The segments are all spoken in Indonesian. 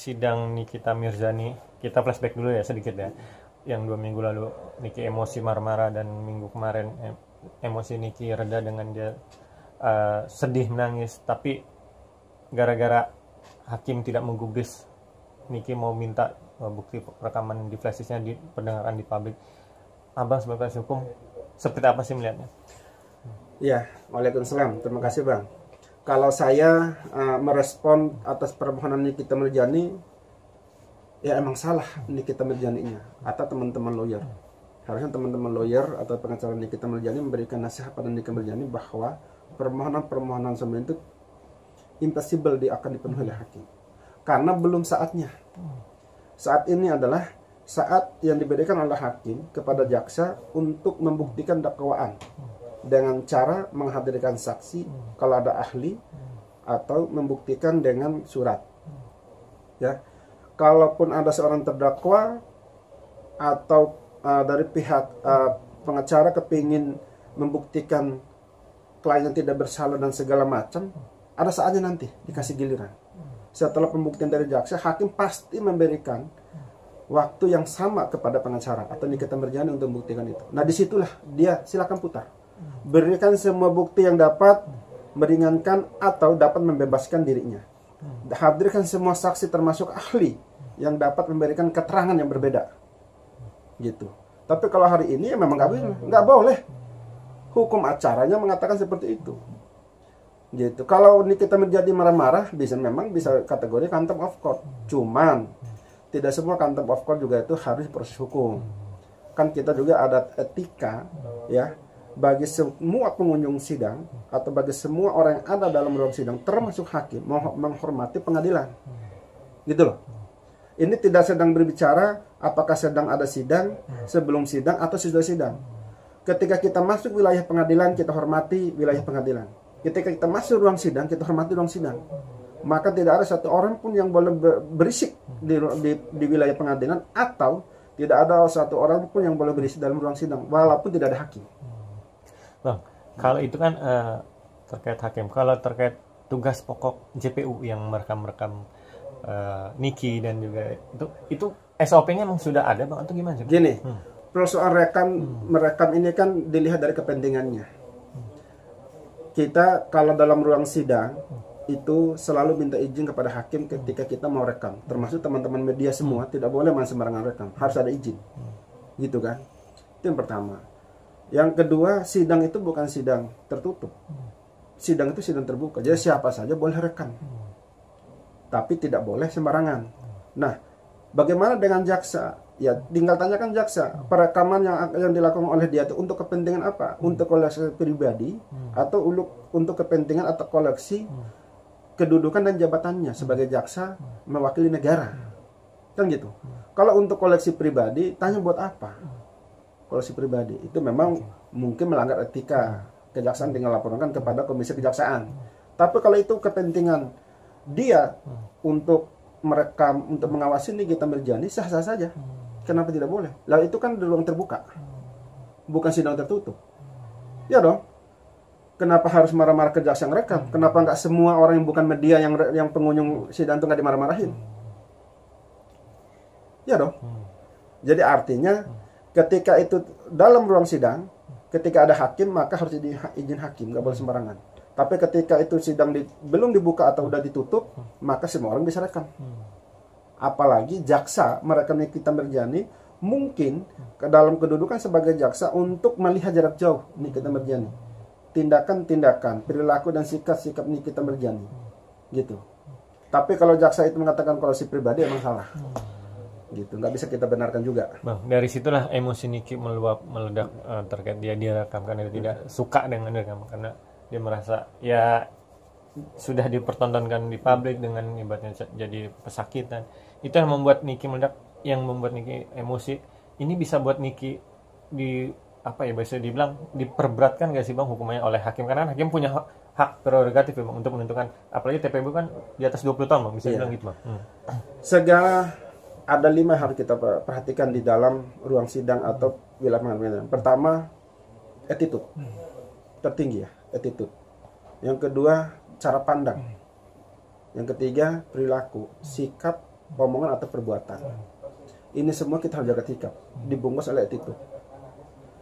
sidang Nikita Mirzani, kita flashback dulu ya sedikit ya. Yang 2 minggu lalu Niki emosi marah-marah, dan minggu kemarin emosi Niki reda dengan dia sedih menangis. Tapi gara-gara hakim tidak menggubris, Niki mau minta bukti rekaman di flash disknya diperdengarkan di publik. Abang sebagai penasihat hukum seperti apa sih melihatnya? Ya, waalaikumsalam. Terima kasih Bang. Kalau saya merespon atas permohonan Nikita Mirzani, ya emang salah Nikita Mirzaninya atau teman-teman lawyer. Harusnya teman-teman lawyer atau pengacara Nikita Mirzani memberikan nasihat pada Nikita Mirzani bahwa permohonan-permohonan semua itu impossible akan dipenuhi oleh hakim. Karena belum saatnya. Saat ini adalah saat yang diberikan oleh hakim kepada jaksa untuk membuktikan dakwaan dengan cara menghadirkan saksi kalau ada ahli, atau membuktikan dengan surat. Ya, kalaupun ada seorang terdakwa atau dari pihak pengacara kepingin membuktikan kliennya tidak bersalah dan segala macam, ada saatnya nanti dikasih giliran. Setelah pembuktian dari jaksa, hakim pasti memberikan waktu yang sama kepada pengacara atau Nikita Mirzani untuk membuktikan itu. Nah, disitulah dia silakan putar. Berikan semua bukti yang dapat meringankan atau dapat membebaskan dirinya. Hadirkan semua saksi termasuk ahli yang dapat memberikan keterangan yang berbeda. Gitu. Tapi kalau hari ini ya memang nggak boleh. Hukum acaranya mengatakan seperti itu. Gitu. Kalau Nikita Mirzani marah-marah, memang bisa kategori contempt of court. Cuman tidak semua contempt of court juga itu harus proses hukum. Kan kita juga ada etika, ya, bagi semua pengunjung sidang atau bagi semua orang yang ada dalam ruang sidang, termasuk hakim, menghormati pengadilan. Gitu loh. Ini tidak sedang berbicara apakah sedang ada sidang, sebelum sidang, atau sudah sidang. Ketika kita masuk wilayah pengadilan, kita hormati wilayah pengadilan. Ketika kita masuk ruang sidang, kita hormati ruang sidang. Maka tidak ada satu orang pun yang boleh berisik di wilayah pengadilan, atau tidak ada satu orang pun yang boleh berisik dalam ruang sidang, walaupun tidak ada hakim. Bang, kalau itu kan terkait hakim. Kalau terkait tugas pokok JPU yang merekam Niki dan juga itu SOP-nya memang sudah ada Bang atau gimana sih? Gini, persoalan merekam ini kan dilihat dari kepentingannya. Kita kalau dalam ruang sidang itu selalu minta izin kepada hakim ketika kita mau rekam. Termasuk teman-teman media semua tidak boleh main sembarangan rekam, harus ada izin. Gitu kan? Itu yang pertama. Yang kedua, sidang itu bukan sidang tertutup. Sidang itu sidang terbuka. Jadi siapa saja boleh rekam. Tapi tidak boleh sembarangan. Nah, bagaimana dengan jaksa? Ya, tinggal tanyakan jaksa. Perekaman yang dilakukan oleh dia itu untuk kepentingan apa? Untuk koleksi pribadi atau untuk kepentingan atau koleksi kedudukan dan jabatannya sebagai jaksa mewakili negara. Kan gitu. Kalau untuk koleksi pribadi, tanya buat apa? Koleksi pribadi itu memang mungkin melanggar etika kejaksaan, tinggal laporkan kepada komisi kejaksaan. Tapi kalau itu kepentingan dia untuk merekam, untuk mengawasi Nikita Mirzani, sah-sah saja. Kenapa tidak boleh? Lah itu kan di ruang terbuka, bukan sidang tertutup. Ya dong. Kenapa harus marah-marah ke jaksa yang rekam? Kenapa nggak semua orang yang bukan media yang pengunjung sidang itu nggak dimarah-marahin? Ya dong. Jadi artinya ketika itu dalam ruang sidang, ketika ada hakim, maka harus izin hakim, nggak boleh sembarangan. Tapi ketika itu sidang belum dibuka atau udah ditutup, maka semua orang bisa rekam. Apalagi jaksa merekam Nikita Mirzani, mungkin ke dalam kedudukan sebagai jaksa untuk melihat jarak jauh Nikita Mirzani, tindakan-tindakan, perilaku dan sikap-sikap Nikita Mirzani, gitu. Tapi kalau jaksa itu mengatakan koleksi pribadi, emang salah. Gitu, nggak bisa kita benarkan juga. Bang, dari situlah emosi Niki meledak terkait dia rekamkan, dia tidak suka dengan rekam karena dia merasa ya sudah dipertontonkan di publik dengan ibaratnya jadi pesakitan. Itu yang membuat Niki meledak, yang membuat Niki emosi. Ini bisa buat Niki bisa dibilang diperberatkan gak sih Bang hukumannya oleh hakim, karena hakim punya hak prerogatif ya, Bang, untuk menentukan, apalagi TPB kan di atas 20 tahun Bang, bisa bilang gitu Bang. Segala ada 5 yang harus kita perhatikan di dalam ruang sidang atau wilayah pengadilan. Pertama, attitude. Tertinggi ya, attitude. Yang kedua, cara pandang. Yang ketiga, perilaku, sikap omongan atau perbuatan. Ini semua kita harus jaga sikap, dibungkus oleh attitude.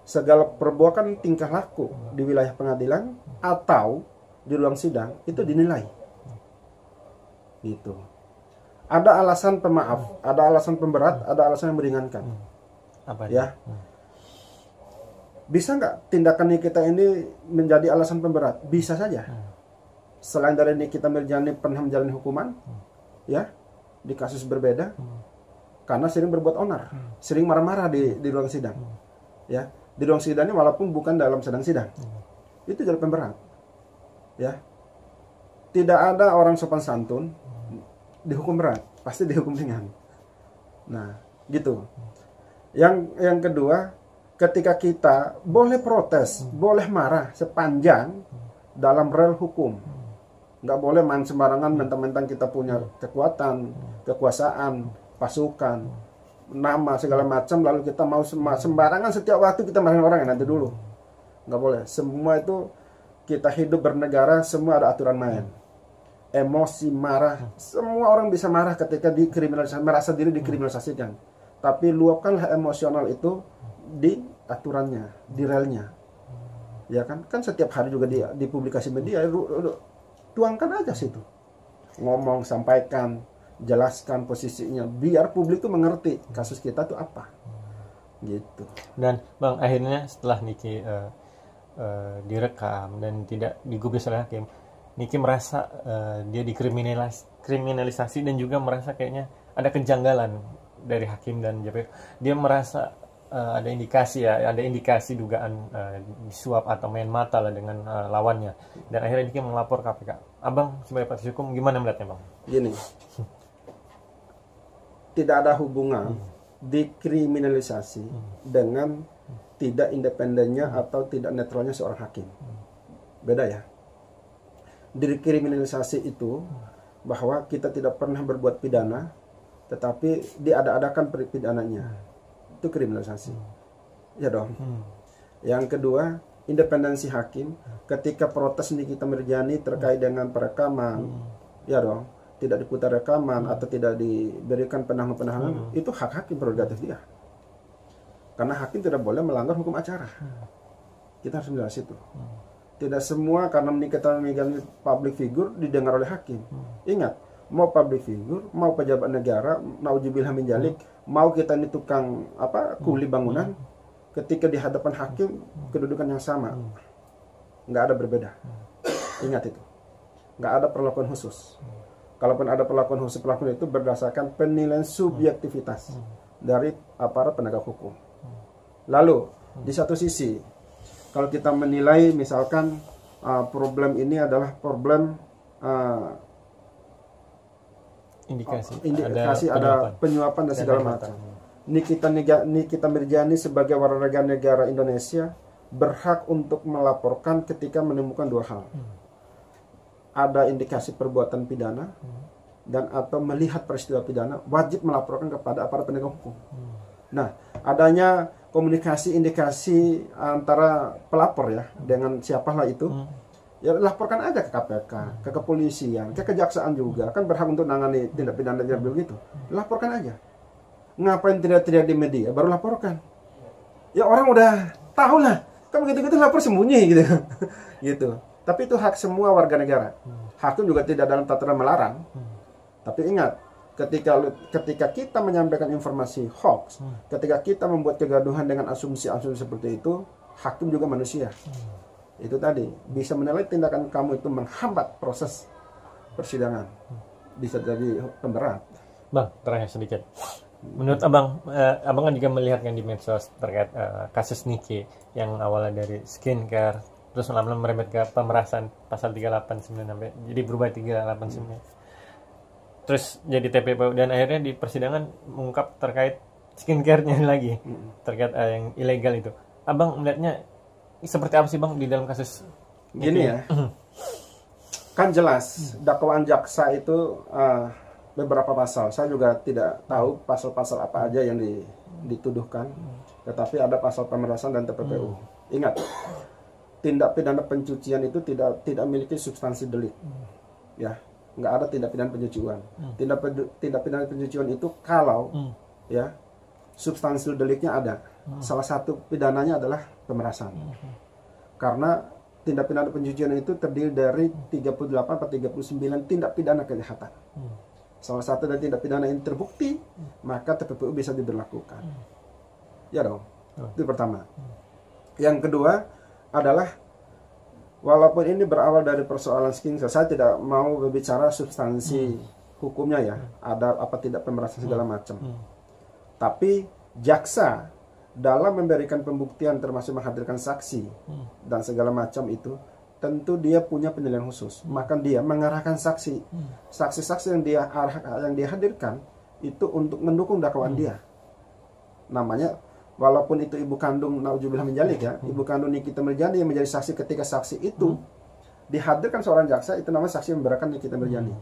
Segala perbuatan tingkah laku di wilayah pengadilan atau di ruang sidang itu dinilai. Gitu. Ada alasan pemaaf, ada alasan pemberat, ada alasan yang meringankan. Apa ya? Bisa nggak tindakan kita ini menjadi alasan pemberat? Bisa saja. Selain dari Nikita Mirjani pernah menjalani hukuman, ya, di kasus berbeda, karena sering berbuat onar, sering marah-marah di ruang sidang, ya, di ruang sidang ini walaupun bukan dalam sedang sidang, itu jadi pemberat, ya. Tidak ada orang sopan santun dihukum berat, pasti dihukum ringan. Nah, gitu. Yang kedua, ketika kita boleh protes, boleh marah sepanjang dalam rel hukum. Nggak boleh main sembarangan mentang-mentang kita punya kekuatan, kekuasaan, pasukan, nama segala macam, lalu kita mau sembarangan setiap waktu kita marahin orang, ya nanti dulu. Nggak boleh. Semua itu kita hidup bernegara, semua ada aturan main. Emosi, marah, semua orang bisa marah ketika dikriminalisasi, merasa diri dikriminalisasikan. Tapi luapkanlah emosional itu di aturannya, di relnya. Ya kan? Kan setiap hari juga di publikasi media, tuangkan aja situ. Ngomong, sampaikan, jelaskan posisinya, biar publik tuh mengerti kasus kita tuh apa. Gitu. Dan Bang, akhirnya setelah Niki direkam dan tidak digubris oleh hakim, Niki merasa dia dikriminalisasi dan juga merasa kayaknya ada kejanggalan dari hakim dan JPU. Dia merasa ada indikasi dugaan disuap atau main mata lah dengan lawannya, dan akhirnya Niki melapor KPK. Abang sebagai praktisi hukum gimana melihatnya, Bang? Gini, tidak ada hubungan dikriminalisasi dengan tidak independennya atau tidak netralnya seorang hakim. Beda ya. Dikriminalisasi itu bahwa kita tidak pernah berbuat pidana, tetapi diada-adakan pidananya. Itu kriminalisasi. Ya dong. Yang kedua, independensi hakim. Ketika protes Nikita Mirjani terkait dengan perekaman, ya dong, tidak diputar rekaman atau tidak diberikan penahanan, itu hak hakim, prerogatif dia. Karena hakim tidak boleh melanggar hukum acara. Kita harus melihat situ. Tidak semua karena Nikita Mirjani public figure didengar oleh hakim. Ingat, mau public figure, mau pejabat negara, nauzubillah min dzalik, mau kita ini tukang kuli bangunan, ketika di hadapan hakim kedudukan yang sama, nggak ada berbeda. Ingat itu, nggak ada perlakuan khusus. Kalaupun ada perlakuan khusus, perlakuan itu berdasarkan penilaian subjektivitas dari aparat penegak hukum. Lalu di satu sisi, kalau kita menilai misalkan problem ini adalah problem indikasi ada penyuapan dan segala macam. Nikita Mirjani sebagai warga negara Indonesia berhak untuk melaporkan ketika menemukan dua hal. Ada indikasi perbuatan pidana dan atau melihat peristiwa pidana, wajib melaporkan kepada aparat penegak hukum. Nah, adanya komunikasi indikasi antara pelapor ya dengan siapalah itu, ya laporkan aja ke KPK, ke kepolisian, ke kejaksaan juga, kan berhak untuk menangani tindak pidana tidak begitu. Laporkan aja. Ngapain tidak di media, baru laporkan. Ya orang udah tahu lah, kan begitu-gitu lapor sembunyi gitu. Gitu. Tapi itu hak semua warga negara. Hakim juga tidak dalam tataran melarang. Tapi ingat, ketika kita menyampaikan informasi hoax, ketika kita membuat kegaduhan dengan asumsi-asumsi seperti itu, hakim juga manusia. Itu tadi, bisa menilai tindakan kamu itu menghambat proses persidangan. Bisa jadi pemberat. Bang, terakhir sedikit. Menurut Abang, Abang kan juga melihat kan di medsos terkait kasus Niki yang awalnya dari skincare, terus lama-lama merembet ke pemerasan pasal 389 sampai jadi berubah 389. Terus jadi TPPU dan akhirnya di persidangan mengungkap terkait skincare-nya lagi, terkait yang ilegal itu. Abang melihatnya seperti apa sih Bang di dalam kasus gini ya? Kan jelas dakwaan jaksa itu beberapa pasal. Saya juga tidak tahu pasal-pasal apa aja yang dituduhkan, tetapi ada pasal pemerasan dan TPPU. Ingat, tindak pidana pencucian itu tidak memiliki substansi delik, ya. nggak ada tindak pidana pencucian. Tindak pidana pencucian itu kalau ya substansi deliknya ada. Salah satu pidananya adalah pemerasan. Karena tindak pidana pencucian itu terdiri dari 38 atau 39 tindak pidana kejahatan. Salah satu dari tindak pidana yang terbukti, maka TPPU bisa diberlakukan. Ya dong. Itu pertama. Yang kedua adalah, walaupun ini berawal dari persoalan skingsa, saya tidak mau berbicara substansi hukumnya ya, ada apa tidak pemerasan segala macam. Tapi jaksa dalam memberikan pembuktian termasuk menghadirkan saksi dan segala macam itu, tentu dia punya penilaian khusus. Maka dia mengarahkan saksi, saksi-saksi yang dia hadirkan itu untuk mendukung dakwaan dia. Namanya, walaupun itu ibu kandung, naudzubillah min dzalik ya, ibu kandung Nikita Mirzani yang menjadi saksi ketika saksi itu dihadirkan seorang jaksa, itu namanya saksi memberatkan Nikita Mirzani.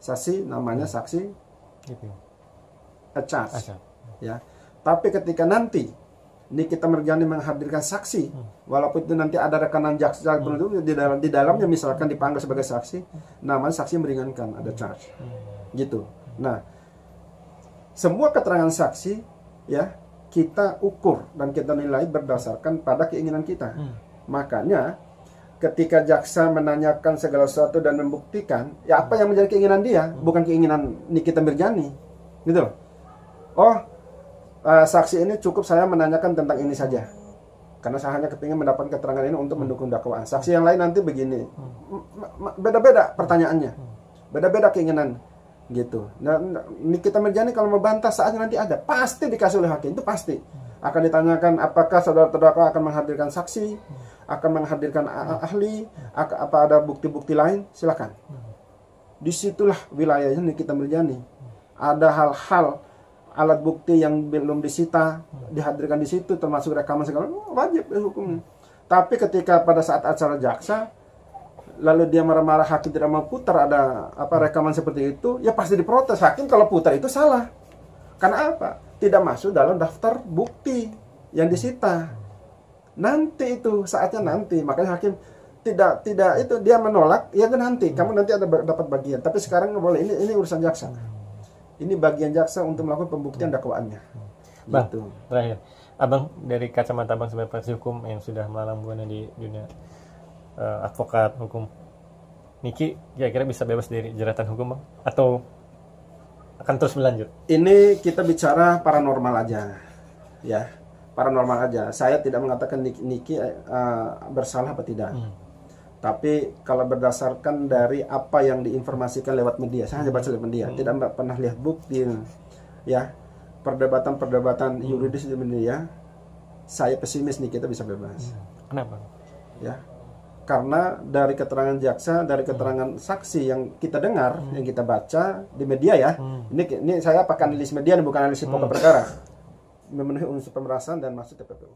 Saksi namanya saksi acas, ya. Tapi ketika nanti Nikita Mirzani menghadirkan saksi, walaupun itu nanti ada rekanan jaksa di dalamnya misalkan dipanggil sebagai saksi, namanya saksi meringankan, ada charge, gitu. Nah, semua keterangan saksi ya kita ukur dan kita nilai berdasarkan pada keinginan kita. Makanya ketika jaksa menanyakan segala sesuatu dan membuktikan, ya apa yang menjadi keinginan dia, bukan keinginan Nikita Mirzani, gitu loh. Oh, saksi ini cukup saya menanyakan tentang ini saja, karena saya hanya kepingin mendapat keterangan ini untuk mendukung dakwaan. Saksi yang lain nanti begini, beda-beda pertanyaannya, beda-beda keinginan, gitu. Nah, Nikita Mirzani kalau membantah saatnya nanti ada, pasti dikasih oleh hakim, itu pasti akan ditanyakan apakah saudara terdakwa akan menghadirkan saksi, akan menghadirkan ahli, apa ada bukti-bukti lain, silakan. Disitulah wilayahnya Nikita Mirzani. Ada hal-hal alat bukti yang belum disita dihadirkan di situ, termasuk rekaman segala, wajib hukumnya. Tapi ketika pada saat acara jaksa lalu dia marah-marah, hakim tidak mau putar ada rekaman seperti itu, ya pasti diprotes hakim kalau putar itu salah. Karena apa? Tidak masuk dalam daftar bukti yang disita. Nanti itu saatnya nanti, makanya hakim tidak itu dia menolak, ya nanti kamu nanti ada dapat bagian. Tapi sekarang nggak boleh, ini urusan jaksa. Ini bagian jaksa untuk melakukan pembuktian dakwaannya. Bang, gitu. Terakhir, abang dari kacamata abang sebagai praktisi hukum yang sudah melalang buana di dunia advokat hukum, Niki kira-kira bisa bebas dari jeratan hukum bang? Atau akan terus berlanjut? Ini kita bicara paranormal aja, ya, paranormal aja. Saya tidak mengatakan Niki bersalah apa tidak. Tapi kalau berdasarkan dari apa yang diinformasikan lewat media, saya hanya baca lewat media, tidak pernah lihat bukti, ya, perdebatan yuridis di media. Saya pesimis nih kita bisa bebas. Kenapa? Ya, karena dari keterangan jaksa, dari keterangan saksi yang kita dengar, yang kita baca di media ya. Ini saya pakai analisis media, bukan analisis pokok perkara. Memenuhi unsur pemerasan dan masuk TPPU.